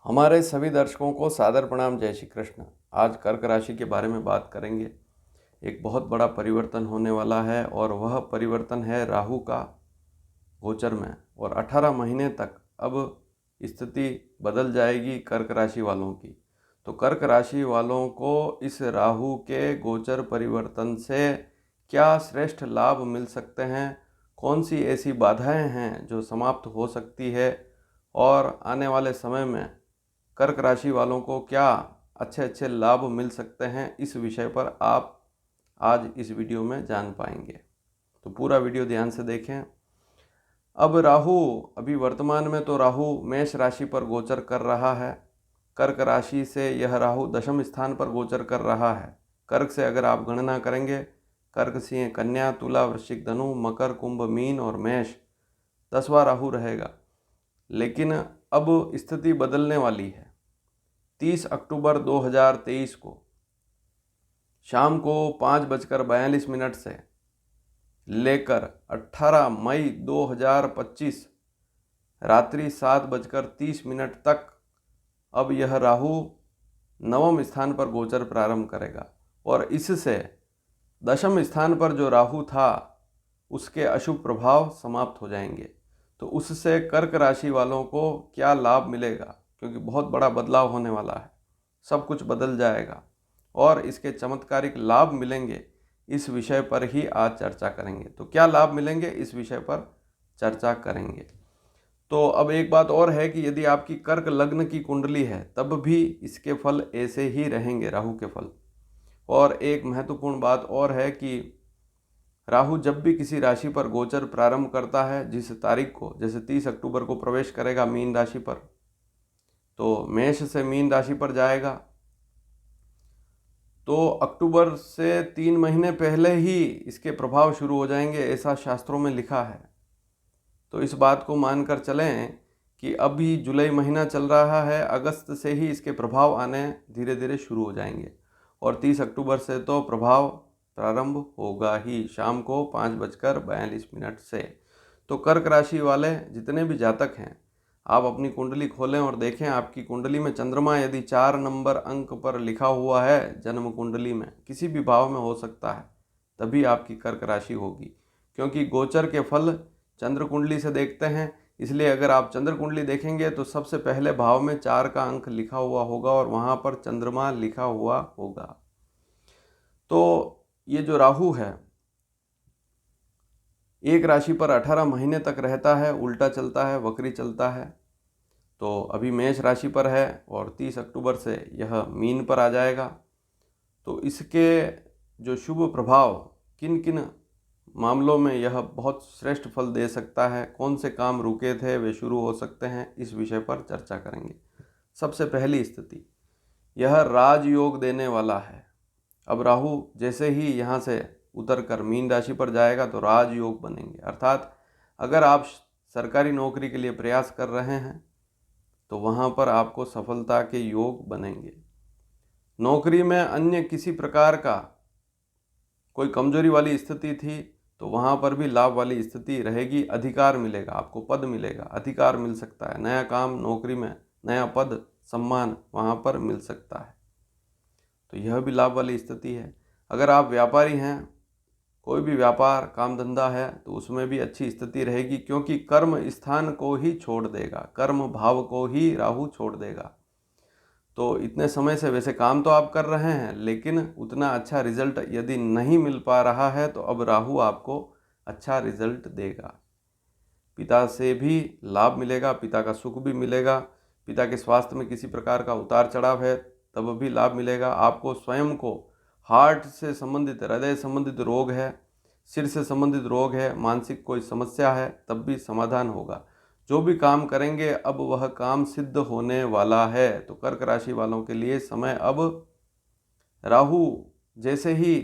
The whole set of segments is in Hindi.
हमारे सभी दर्शकों को सादर प्रणाम। जय श्री कृष्ण। आज कर्क राशि के बारे में बात करेंगे। एक बहुत बड़ा परिवर्तन होने वाला है और वह परिवर्तन है राहु का गोचर में, और 18 महीने तक अब स्थिति बदल जाएगी कर्क राशि वालों की। तो कर्क राशि वालों को इस राहु के गोचर परिवर्तन से क्या श्रेष्ठ लाभ मिल सकते हैं, कौन सी ऐसी बाधाएं हैं जो समाप्त हो सकती है, और आने वाले समय में कर्क राशि वालों को क्या अच्छे अच्छे लाभ मिल सकते हैं, इस विषय पर आप आज इस वीडियो में जान पाएंगे। तो पूरा वीडियो ध्यान से देखें। अब राहु अभी वर्तमान में तो राहु मेष राशि पर गोचर कर रहा है। कर्क राशि से यह राहु दशम स्थान पर गोचर कर रहा है। कर्क से अगर आप गणना करेंगे, कर्क, सिंह, कन्या, तुला, वृश्चिक, धनु, मकर, कुंभ, मीन और मेष 10वां राहु रहेगा। लेकिन अब स्थिति बदलने वाली है। 30 अक्टूबर 2023 को शाम को 5:42 से लेकर 18 मई 2025 रात्रि 7:30 तक अब यह राहु नवम स्थान पर गोचर प्रारंभ करेगा, और इससे दशम स्थान पर जो राहु था उसके अशुभ प्रभाव समाप्त हो जाएंगे। तो उससे कर्क राशि वालों को क्या लाभ मिलेगा, क्योंकि बहुत बड़ा बदलाव होने वाला है, सब कुछ बदल जाएगा और इसके चमत्कारिक लाभ मिलेंगे, इस विषय पर ही आज चर्चा करेंगे। तो क्या लाभ मिलेंगे, इस विषय पर चर्चा करेंगे। तो अब एक बात और है कि यदि आपकी कर्क लग्न की कुंडली है तब भी इसके फल ऐसे ही रहेंगे, राहु के फल। और एक महत्वपूर्ण बात और है कि राहु जब भी किसी राशि पर गोचर प्रारंभ करता है, जिस तारीख को, जैसे 30 अक्टूबर को प्रवेश करेगा मीन राशि पर, तो मेष से मीन राशि पर जाएगा, तो अक्टूबर से 3 महीने पहले ही इसके प्रभाव शुरू हो जाएंगे, ऐसा शास्त्रों में लिखा है। तो इस बात को मानकर चलें कि अभी जुलाई महीना चल रहा है, अगस्त से ही इसके प्रभाव आने धीरे धीरे शुरू हो जाएंगे, और 30 अक्टूबर से तो प्रभाव प्रारंभ होगा ही, शाम को 5:42 से। तो कर्क राशि वाले जितने भी जातक हैं, आप अपनी कुंडली खोलें और देखें, आपकी कुंडली में चंद्रमा यदि 4 नंबर अंक पर लिखा हुआ है, जन्म कुंडली में किसी भी भाव में हो सकता है, तभी आपकी कर्क राशि होगी। क्योंकि गोचर के फल चंद्र कुंडली से देखते हैं, इसलिए अगर आप चंद्र कुंडली देखेंगे तो सबसे पहले भाव में 4 का अंक लिखा हुआ होगा और वहाँ पर चंद्रमा लिखा हुआ होगा। तो ये जो राहु है एक राशि पर 18 महीने तक रहता है, उल्टा चलता है, वक्री चलता है। तो अभी मेष राशि पर है और 30 अक्टूबर से यह मीन पर आ जाएगा। तो इसके जो शुभ प्रभाव, किन किन मामलों में यह बहुत श्रेष्ठ फल दे सकता है, कौन से काम रुके थे वे शुरू हो सकते हैं, इस विषय पर चर्चा करेंगे। सबसे पहली स्थिति, यह राजयोग देने वाला है। अब राहु जैसे ही यहाँ से उतर कर मीन राशि पर जाएगा तो राजयोग बनेंगे, अर्थात अगर आप सरकारी नौकरी के लिए प्रयास कर रहे हैं तो वहाँ पर आपको सफलता के योग बनेंगे। नौकरी में अन्य किसी प्रकार का कोई कमजोरी वाली स्थिति थी तो वहाँ पर भी लाभ वाली स्थिति रहेगी। अधिकार मिलेगा, आपको पद मिलेगा, अधिकार मिल सकता है, नया काम, नौकरी में नया पद, सम्मान वहाँ पर मिल सकता है। तो यह भी लाभ वाली स्थिति है। अगर आप व्यापारी हैं, कोई भी व्यापार काम धंधा है, तो उसमें भी अच्छी स्थिति रहेगी, क्योंकि कर्म स्थान को ही छोड़ देगा, कर्म भाव को ही राहु छोड़ देगा। तो इतने समय से वैसे काम तो आप कर रहे हैं, लेकिन उतना अच्छा रिजल्ट यदि नहीं मिल पा रहा है तो अब राहु आपको अच्छा रिजल्ट देगा। पिता से भी लाभ मिलेगा, पिता का सुख भी मिलेगा, पिता के स्वास्थ्य में किसी प्रकार का उतार चढ़ाव है तब भी लाभ मिलेगा। आपको स्वयं को हार्ट से संबंधित, हृदय संबंधित रोग है, सिर से संबंधित रोग है, मानसिक कोई समस्या है, तब भी समाधान होगा। जो भी काम करेंगे अब वह काम सिद्ध होने वाला है। तो कर्क राशि वालों के लिए समय, अब राहु जैसे ही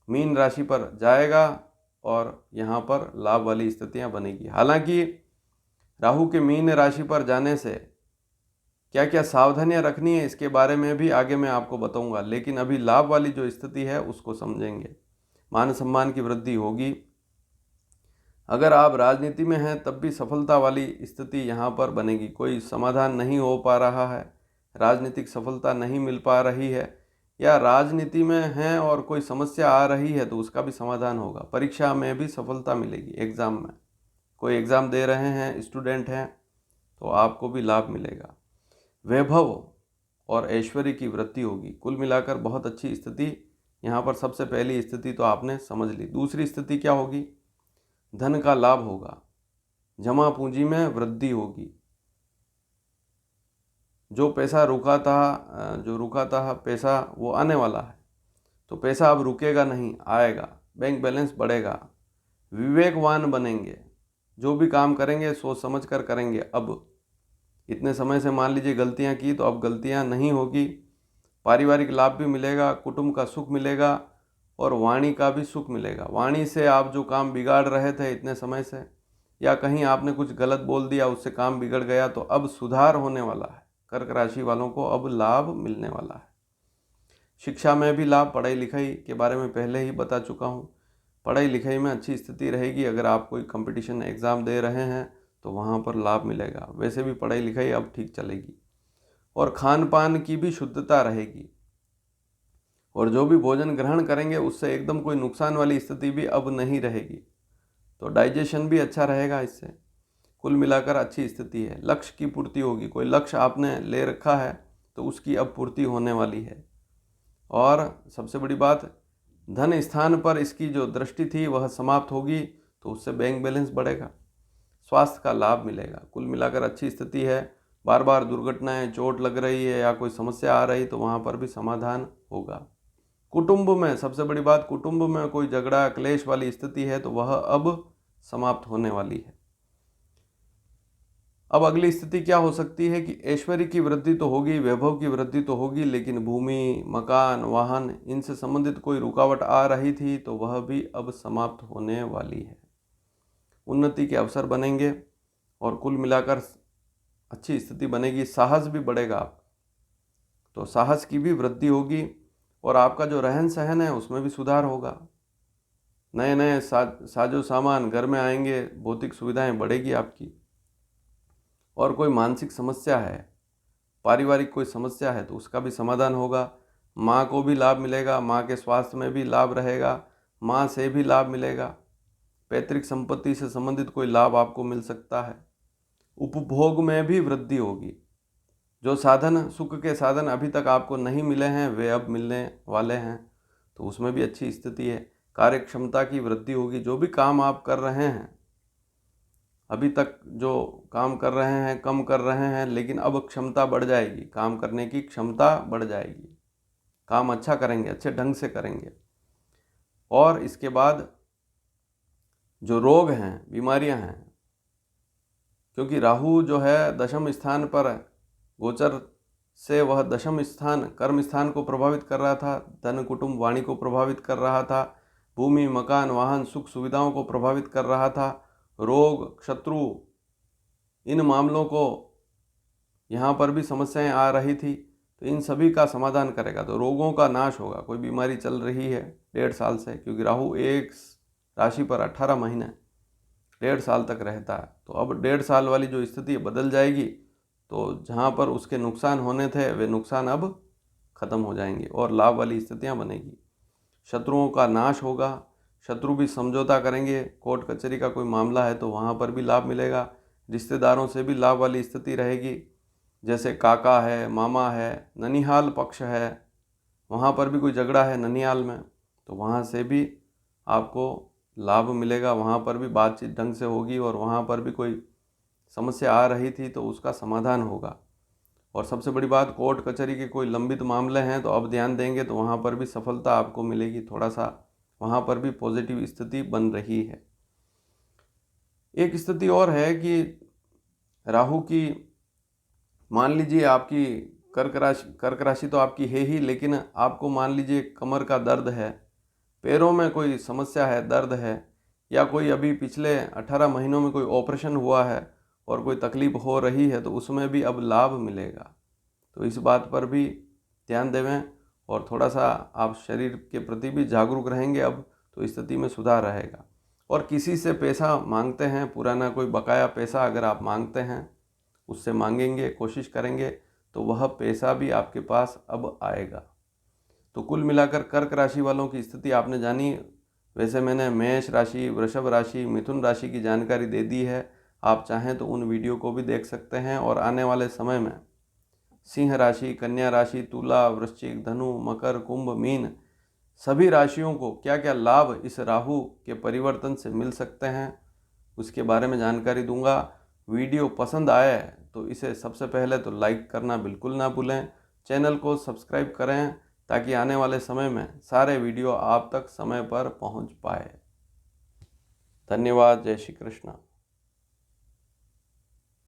मीन राशि पर जाएगा और यहाँ पर लाभ वाली स्थितियाँ बनेगी। हालांकि राहु के मीन राशि पर जाने से क्या क्या सावधानियां रखनी है इसके बारे में भी आगे मैं आपको बताऊंगा, लेकिन अभी लाभ वाली जो स्थिति है उसको समझेंगे। मान सम्मान की वृद्धि होगी, अगर आप राजनीति में हैं तब भी सफलता वाली स्थिति यहाँ पर बनेगी। कोई समाधान नहीं हो पा रहा है, राजनीतिक सफलता नहीं मिल पा रही है, या राजनीति में हैं और कोई समस्या आ रही है तो उसका भी समाधान होगा। परीक्षा में भी सफलता मिलेगी। एग्ज़ाम में कोई एग्ज़ाम दे रहे हैं, स्टूडेंट हैं, तो आपको भी लाभ मिलेगा। वैभव और ऐश्वर्य की वृद्धि होगी। कुल मिलाकर बहुत अच्छी स्थिति। यहाँ पर सबसे पहली स्थिति तो आपने समझ ली। दूसरी स्थिति क्या होगी? धन का लाभ होगा, जमा पूंजी में वृद्धि होगी। जो पैसा रुका था पैसा वो आने वाला है, तो पैसा अब रुकेगा नहीं, आएगा। बैंक बैलेंस बढ़ेगा। विवेकवान बनेंगे, जो भी काम करेंगे सोच समझ कर करेंगे। अब इतने समय से मान लीजिए गलतियां की, तो अब गलतियां नहीं होगी। पारिवारिक लाभ भी मिलेगा, कुटुंब का सुख मिलेगा और वाणी का भी सुख मिलेगा। वाणी से आप जो काम बिगाड़ रहे थे इतने समय से, या कहीं आपने कुछ गलत बोल दिया, उससे काम बिगड़ गया, तो अब सुधार होने वाला है। कर्क राशि वालों को अब लाभ मिलने वाला है। शिक्षा में भी लाभ, पढ़ाई लिखाई के बारे में पहले ही बता चुका हूँ। पढ़ाई लिखाई में अच्छी स्थिति रहेगी। अगर आप कोई कंपटीशन एग्ज़ाम दे रहे हैं तो वहाँ पर लाभ मिलेगा। वैसे भी पढ़ाई लिखाई अब ठीक चलेगी। और खान पान की भी शुद्धता रहेगी, और जो भी भोजन ग्रहण करेंगे उससे एकदम कोई नुकसान वाली स्थिति भी अब नहीं रहेगी। तो डाइजेशन भी अच्छा रहेगा इससे। कुल मिलाकर अच्छी स्थिति है। लक्ष्य की पूर्ति होगी। कोई लक्ष्य आपने ले रखा है तो उसकी अब पूर्ति होने वाली है। और सबसे बड़ी बात, धन स्थान पर इसकी जो दृष्टि थी वह समाप्त होगी, तो उससे बैंक बैलेंस बढ़ेगा। स्वास्थ्य का लाभ मिलेगा। कुल मिलाकर अच्छी स्थिति है। बार बार दुर्घटनाएं, चोट लग रही है या कोई समस्या आ रही, तो वहाँ पर भी समाधान होगा। कुटुंब में सबसे बड़ी बात, कुटुंब में कोई झगड़ा क्लेश वाली स्थिति है तो वह अब समाप्त होने वाली है। अब अगली स्थिति क्या हो सकती है कि ऐश्वर्य की वृद्धि तो होगी, वैभव की वृद्धि तो होगी, लेकिन भूमि, मकान, वाहन, इनसे संबंधित कोई रुकावट आ रही थी तो वह भी अब समाप्त होने वाली है। उन्नति के अवसर बनेंगे और कुल मिलाकर अच्छी स्थिति बनेगी। साहस भी बढ़ेगा आप, तो साहस की भी वृद्धि होगी। और आपका जो रहन सहन है उसमें भी सुधार होगा। नए नए साजो सामान घर में आएंगे, भौतिक सुविधाएं बढ़ेगी आपकी। और कोई मानसिक समस्या है, पारिवारिक कोई समस्या है, तो उसका भी समाधान होगा। माँ को भी लाभ मिलेगा, माँ के स्वास्थ्य में भी लाभ रहेगा, माँ से भी लाभ मिलेगा। पैतृक संपत्ति से संबंधित कोई लाभ आपको मिल सकता है। उपभोग में भी वृद्धि होगी। जो साधन, सुख के साधन अभी तक आपको नहीं मिले हैं वे अब मिलने वाले हैं, तो उसमें भी अच्छी स्थिति है। कार्य क्षमता की वृद्धि होगी। जो भी काम आप कर रहे हैं, अभी तक जो काम कर रहे हैं कम कर रहे हैं, लेकिन अब क्षमता बढ़ जाएगी, काम करने की क्षमता बढ़ जाएगी। काम अच्छा करेंगे, अच्छे ढंग से करेंगे। और इसके बाद जो रोग हैं, बीमारियां हैं, क्योंकि राहु जो है दशम स्थान पर गोचर से, वह दशम स्थान कर्म स्थान को प्रभावित कर रहा था, धन कुटुंब वाणी को प्रभावित कर रहा था, भूमि मकान वाहन सुख सुविधाओं को प्रभावित कर रहा था, रोग शत्रु इन मामलों को यहाँ पर भी समस्याएं आ रही थी, तो इन सभी का समाधान करेगा। तो रोगों का नाश होगा। कोई बीमारी चल रही है 1.5 साल से, क्योंकि राहु एक राशि पर 18 महीने 1.5 साल तक रहता है, तो अब 1.5 साल वाली जो स्थिति बदल जाएगी। तो जहाँ पर उसके नुकसान होने थे वे नुकसान अब खत्म हो जाएंगे और लाभ वाली स्थितियाँ बनेगी। शत्रुओं का नाश होगा। शत्रु भी समझौता करेंगे। कोर्ट कचहरी का कोई मामला है तो वहाँ पर भी लाभ मिलेगा। रिश्तेदारों से भी लाभ वाली स्थिति रहेगी, जैसे काका है, मामा है, ननिहाल पक्ष है, वहाँ पर भी कोई झगड़ा है ननिहाल में, तो वहाँ से भी आपको लाभ मिलेगा। वहाँ पर भी बातचीत ढंग से होगी और वहाँ पर भी कोई समस्या आ रही थी तो उसका समाधान होगा। और सबसे बड़ी बात, कोर्ट कचहरी के कोई लंबित मामले हैं तो अब ध्यान देंगे तो वहाँ पर भी सफलता आपको मिलेगी। थोड़ा सा वहाँ पर भी पॉजिटिव स्थिति बन रही है। एक स्थिति और है कि राहु की, मान लीजिए आपकी कर्क राशि तो आपकी है ही, लेकिन आपको मान लीजिए कमर का दर्द है, पैरों में कोई समस्या है, दर्द है, या कोई अभी पिछले 18 महीनों में कोई ऑपरेशन हुआ है और कोई तकलीफ हो रही है, तो उसमें भी अब लाभ मिलेगा। तो इस बात पर भी ध्यान देवें और थोड़ा सा आप शरीर के प्रति भी जागरूक रहेंगे अब, तो स्थिति में सुधार रहेगा। और किसी से पैसा मांगते हैं, पुराना कोई बकाया पैसा अगर आप मांगते हैं, उससे मांगेंगे, कोशिश करेंगे तो वह पैसा भी आपके पास अब आएगा। तो कुल मिलाकर कर्क राशि वालों की स्थिति आपने जानी। वैसे मैंने मेष राशि, वृषभ राशि, मिथुन राशि की जानकारी दे दी है। आप चाहें तो उन वीडियो को भी देख सकते हैं। और आने वाले समय में सिंह राशि, कन्या राशि, तुला, वृश्चिक, धनु, मकर, कुंभ, मीन सभी राशियों को क्या क्या लाभ इस राहु के परिवर्तन से मिल सकते हैं उसके बारे में जानकारी दूंगा। वीडियो पसंद आए तो इसे सबसे पहले तो लाइक करना बिल्कुल ना भूलें। चैनल को सब्सक्राइब करें ताकि आने वाले समय में सारे वीडियो आप तक समय पर पहुंच पाए। धन्यवाद। जय श्री कृष्ण।